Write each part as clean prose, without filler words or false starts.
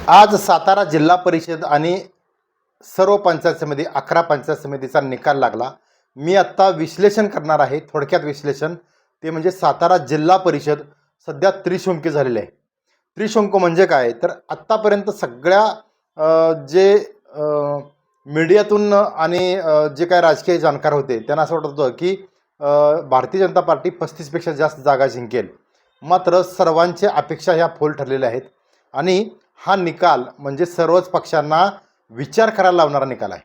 आज सातारा जिल्हा परिषद आणि सर्व पंचायत समिती 11 पंचायत समितीचा निकाल लागला. मी आत्ता विश्लेषण करणार आहे. थोडक्यात विश्लेषण ते म्हणजे सातारा जिल्हा परिषद सध्या त्रिशंकी झालेले आहे. त्रिशंकू म्हणजे काय तर आत्तापर्यंत सगळ्या जे मीडियातून आणि जे काय राजकीय जाणकार होते त्यांना असं वाटत होतं की भारतीय जनता पार्टी 35पेक्षा जास्त जागा जिंकेल. मात्र सर्वांच्या अपेक्षा ह्या फोल ठरलेल्या आहेत आणि हा निकाल म्हणजे सर्वच पक्षांना विचार करायला लावणारा निकाल आहे.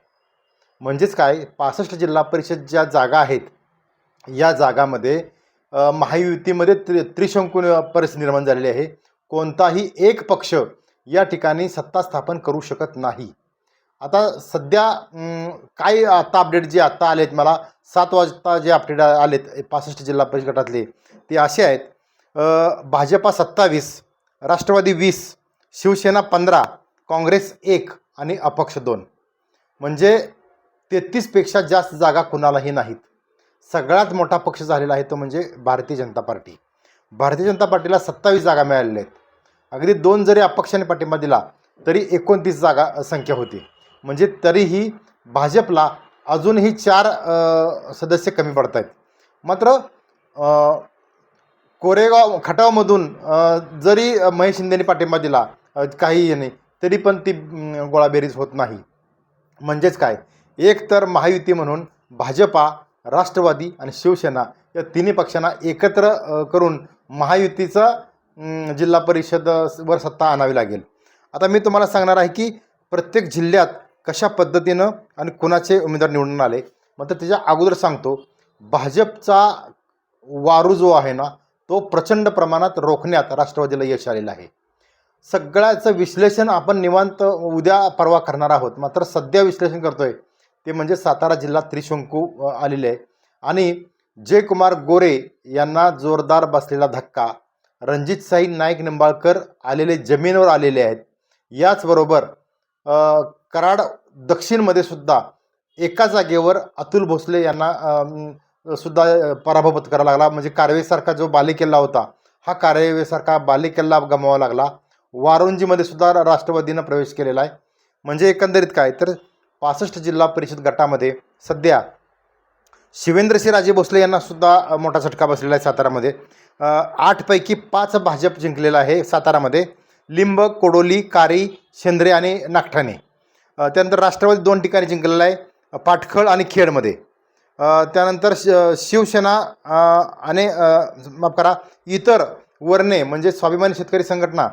म्हणजेच काय 65 जिल्हा परिषद ज्या जागा आहेत या जागामध्ये महायुतीमध्ये त्रिशंकू परिस्थिती निर्माण झालेली आहे. कोणताही एक पक्ष या ठिकाणी सत्ता स्थापन करू शकत नाही. आता सध्या काय आता अपडेट जे आत्ता आले आहेत मला 7 वाजता जे अपडेट आलेत 65 जिल्हा परिषद गटातले ते असे आहेत. भाजपा 27, राष्ट्रवादी 20, शिवसेना 15, काँग्रेस 1 आणि अपक्ष 2. म्हणजे 33पेक्षा जास्त जागा कुणालाही नाहीत. सगळ्यात मोठा पक्ष झालेला आहे तो म्हणजे भारतीय जनता पार्टी. भारतीय जनता पार्टीला 27 जागा मिळालेल्या आहेत. अगदी 2 जरी अपक्षाने पाठिंबा दिला तरी 29 जागा संख्या होती. म्हणजे तरीही भाजपला अजूनही 4 सदस्य कमी पडत आहेत. मात्र कोरेगाव खटावमधून जरी महेश शिंदेने पाठिंबा दिला काही नाही तरी पण ती गोळाबेरीज होत नाही. म्हणजेच काय एक तर महायुती म्हणून भाजपा, राष्ट्रवादी आणि शिवसेना या तिन्ही पक्षांना एकत्र करून महायुतीचा जिल्हा परिषद वर सत्ता आणावी लागेल. आता मी तुम्हाला सांगणार आहे की प्रत्येक जिल्ह्यात कशा पद्धतीनं आणि कुणाचे उमेदवार निवडून आले. मात्र त्याच्या अगोदर सांगतो भाजपचा वारू जो आहे ना तो प्रचंड प्रमाणात रोखण्यात राष्ट्रवादीला यश आलेलं आहे. सगळ्याचं विश्लेषण आपण निवांत उद्या परवा करणार आहोत. मात्र सध्या विश्लेषण करतोय ते म्हणजे सातारा जिल्हा त्रिशंकू आलेले आहे आणि जयकुमार गोरे यांना जोरदार बसलेला धक्का. रणजितसाई नाईक निंबाळकर आलेले जमिनीवर आलेले आहेत. याचबरोबर कराड दक्षिणमध्ये सुद्धा एका जागेवर अतुल भोसले यांना सुद्धा पराभव पत्करावा लागला. म्हणजे कारवेसारखा जो बालेकिल्ला होता हा कारवेसारखा बालेकिल्ला गमावा लागला. वारुंजीमध्ये सुद्धा राष्ट्रवादीनं प्रवेश केलेला आहे. म्हणजे एकंदरीत काय तर 65 जिल्हा परिषद गटामध्ये सध्या शिवेंद्रसिंहराजे भोसले यांना सुद्धा मोठा झटका बसलेला आहे. सातारामध्ये 8 पैकी 5 भाजप जिंकलेला आहे. सातारामध्ये लिंब, कोडोली, कारी, शेंद्रे आणि नागठाणे. त्यानंतर राष्ट्रवादी 2 ठिकाणी जिंकलेला आहे, पाटखळ आणि खेडमध्ये. त्यानंतर शिवसेना आणि माफ करा इतर वर्णे म्हणजे स्वाभिमानी शेतकरी संघटना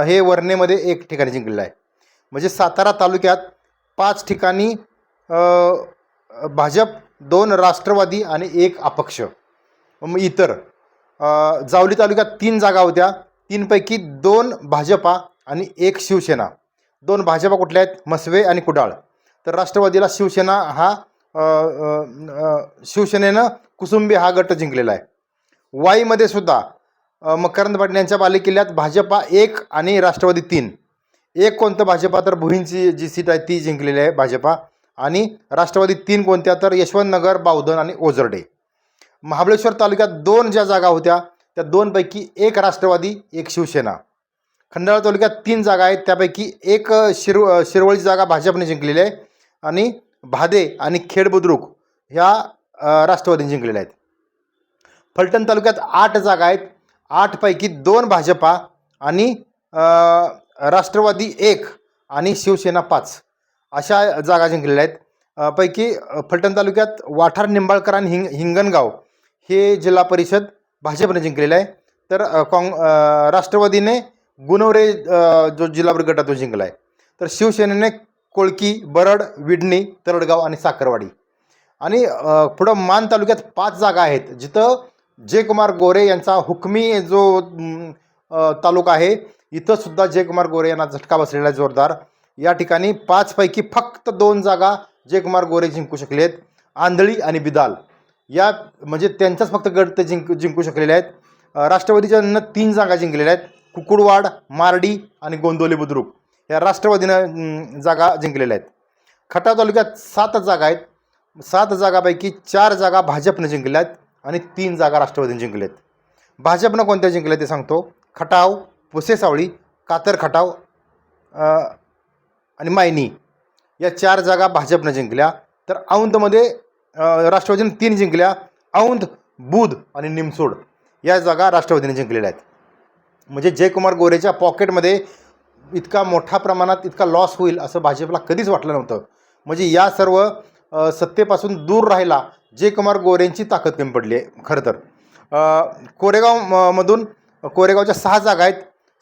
हे वर्णेमध्ये 1 ठिकाणी जिंकलेलं आहे. म्हणजे सातारा तालुक्यात 5 ठिकाणी भाजप, 2 राष्ट्रवादी आणि 1 अपक्ष. मग इतर जावली तालुक्यात 3 जागा होत्या. 3 पैकी 2 भाजपा आणि 1 शिवसेना. 2 भाजपा कुठल्या आहेत मसवे आणि कुडाळ. तर राष्ट्रवादीला शिवसेना हा शिवसेनेनं कुसुंबी हा गट जिंकलेला आहे. वाईमध्ये सुद्धा मकरंद पाटील यांच्या बालेकिल्ल्यात भाजपा 1 आणि राष्ट्रवादी 3. 1 कोणतं भाजपा तर भुईंची जी सीट आहे ती जिंकलेली आहे भाजपा आणि राष्ट्रवादी 3 कोणत्या तर यशवंतनगर, बावधन आणि ओझरडे. महाबळेश्वर तालुक्यात 2 ज्या जागा होत्या त्या 2 पैकी 1 राष्ट्रवादी 1 शिवसेना. खंडाळा तालुक्यात 3 जागा आहेत त्यापैकी 1 शिरवळची जागा भाजपने जिंकलेली आहे आणि भादे आणि खेड बुद्रुक ह्या राष्ट्रवादीने जिंकलेल्या आहेत. फलटण तालुक्यात 8 जागा आहेत. 8 पैकी 2 भाजपा आणि राष्ट्रवादी 1 आणि शिवसेना 5 अशा जागा जिंकलेल्या आहेत. पैकी फलटण तालुक्यात वाठार, निंबाळकर आणि हिंगणगाव हे जिल्हा परिषद भाजपने जिंकलेलं आहे. तर राष्ट्रवादीने गुणवरे जो जिल्हा परिषद गटातून जिंकला आहे. तर शिवसेनेने कोळकी, बरड, विडणी, तरडगाव आणि साखरवाडी. आणि पुढं मान तालुक्यात 5 जागा आहेत जिथं जयकुमार गोरे यांचा हुकमी जो तालुका आहे इथं सुद्धा जयकुमार गोरे यांना झटका बसलेला आहे जोरदार. या ठिकाणी 5 पैकी फक्त 2 जागा जयकुमार गोरे जिंकू शकले आहेत. आंधळी आणि बिदाल या म्हणजे त्यांचाच फक्त गट ते जिंकू शकलेले आहेत. राष्ट्रवादीच्या 3 जागा जिंकलेल्या आहेत. कुकुडवाड, मार्डी आणि गोंदवले बुद्रुक या राष्ट्रवादीनं जागा जिंकलेल्या आहेत. खटाव तालुक्यात 7 जागा आहेत. 7 जागापैकी 4 जागा भाजपनं जिंकल्या आहेत आणि 3 जागा राष्ट्रवादीने जिंकलेत. भाजपनं कोणत्या जिंकल्या ते सांगतो. खटाव, पुसेसावळी, कातर खटाव, आणि मायनी या 4 जागा भाजपनं जिंकल्या. तर औंधमध्ये राष्ट्रवादीने 3 जिंकल्या. औंध, बुध आणि निमसोड या जागा राष्ट्रवादीने जिंकलेल्या आहेत. म्हणजे जयकुमार गोरेच्या पॉकेटमध्ये इतका मोठ्या प्रमाणात इतका लॉस होईल असं भाजपला कधीच वाटलं नव्हतं. म्हणजे या सर्व सत्तेपासून दूर राहायला जयकुमार गोरेंची ताकद कमी पडली आहे खरं तर. कोरेगावच्या 6 जागा आहेत.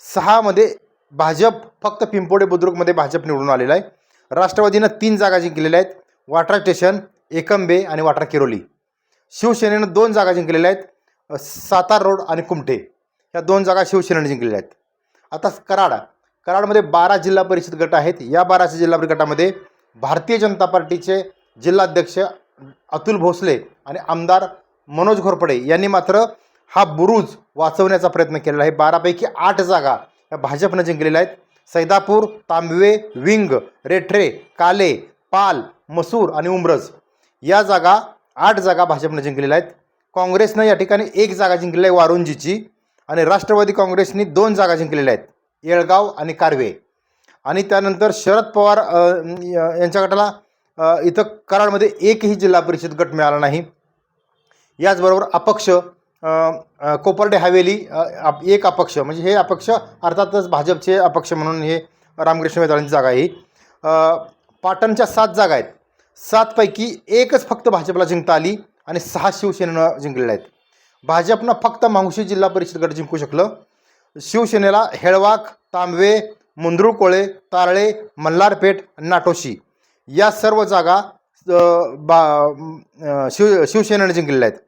6मध्ये भाजप, फक्त पिंपोडे बुद्रुकमध्ये भाजप निवडून आलेला आहे. राष्ट्रवादीनं 3 जागा जिंकलेल्या आहेत. वाटरा स्टेशन, एकंबे आणि वाटरा किरोली. शिवसेनेनं 2 जागा जिंकलेल्या आहेत. सातार रोड आणि कुमठे ह्या 2 जागा शिवसेनेने जिंकलेल्या आहेत. आता कराडमध्ये 12 जिल्हा परिषद गट आहेत. या 12 जिल्हा परिषद गटामध्ये भारतीय जनता पार्टीचे जिल्हाध्यक्ष अतुल भोसले आणि आमदार मनोज घोरपडे यांनी मात्र हा बुरुज वाचवण्याचा प्रयत्न केलेला आहे. 12पैकी 8 जागा या भाजपनं जिंकलेल्या आहेत. सैदापूर, तांबवे, विंग, रेठरे, काले, पाल, मसूर आणि उमरज या जागा 8 जागा भाजपनं जिंकलेल्या आहेत. काँग्रेसनं या ठिकाणी 1 जागा जिंकलेली आहे वारुंजीची. आणि राष्ट्रवादी काँग्रेसनी 2 जागा जिंकलेल्या आहेत, येळगाव आणि कारवे. आणि त्यानंतर शरद पवार यांच्या गटाला इथं कराडमध्ये एकही जिल्हा परिषद गट मिळाला नाही. याचबरोबर अपक्ष कोपर्डे हवेली एक अपक्ष, म्हणजे हे अपक्ष अर्थातच भाजपचे अपक्ष म्हणून हे रामकृष्ण वेताळांची जागा आहे. पाटणच्या 7 जागा आहेत. 7पैकी 1च फक्त भाजपला जिंकता आली आणि 6 शिवसेनेनं जिंकलेल्या आहेत. भाजपनं फक्त मांगशी जिल्हा परिषद गट जिंकू शकलं. शिवसेनेला हेळवाक, तांबवे, मुंद्रुळकोळे, तारळे, मल्हारपेठ, नाटोशी या सर्व जागा शिवसेनेने जिंकलेल्या आहेत.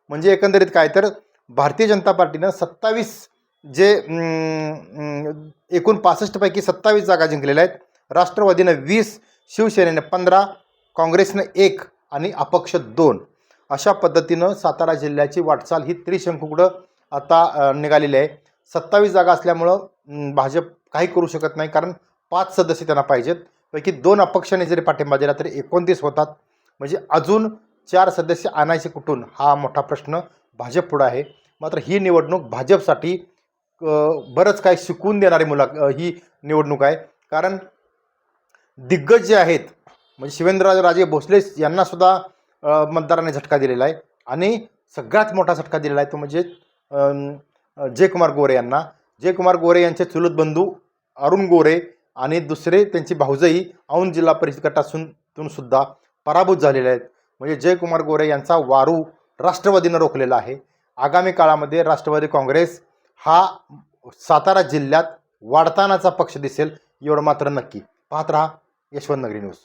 म्हणजे एकंदरीत काय तर भारतीय जनता पार्टीनं 27 जे एकूण 65पैकी 27 जागा जिंकलेल्या आहेत. राष्ट्रवादीनं 20, शिवसेनेनं 15, काँग्रेसनं 1 आणि अपक्ष 2 अशा पद्धतीनं सातारा जिल्ह्याची वाटचाल ही त्रिशंकूकडं आता निघालेली आहे. 27 जागा असल्यामुळं भाजप काही करू शकत नाही, कारण 5 सदस्य त्यांना पाहिजेत. पैकी 2 अपक्षाने जरी पाठिंबा दिला तरी 29 होतात. म्हणजे अजून 4 सदस्य आणायचे कुठून हा मोठा प्रश्न भाजप पुढं आहे. मात्र ही निवडणूक भाजपसाठी बरंच काय शिकवून देणारी ही निवडणूक आहे. कारण दिग्गज जे आहेत म्हणजे शिवेंद्रराजे भोसले यांनासुद्धा मतदारांनी झटका दिलेला आहे. आणि सगळ्यात मोठा झटका दिलेला आहे तो म्हणजे जयकुमार गोरे यांना. जयकुमार गोरे यांचे चुलत बंधू अरुण गोरे आणि दुसरे त्यांची भाऊजाई औंध जिल्हा परिषद गटातून सुद्धा पराभूत झालेले आहेत. म्हणजे जयकुमार गोरे यांचा वारू राष्ट्रवादीनं रोखलेला आहे. आगामी काळामध्ये राष्ट्रवादी काँग्रेस हा सातारा जिल्ह्यात वाढतानाचा पक्ष दिसेल एवढं मात्र नक्की. पाहत रहा यशवंत नगरी न्यूज.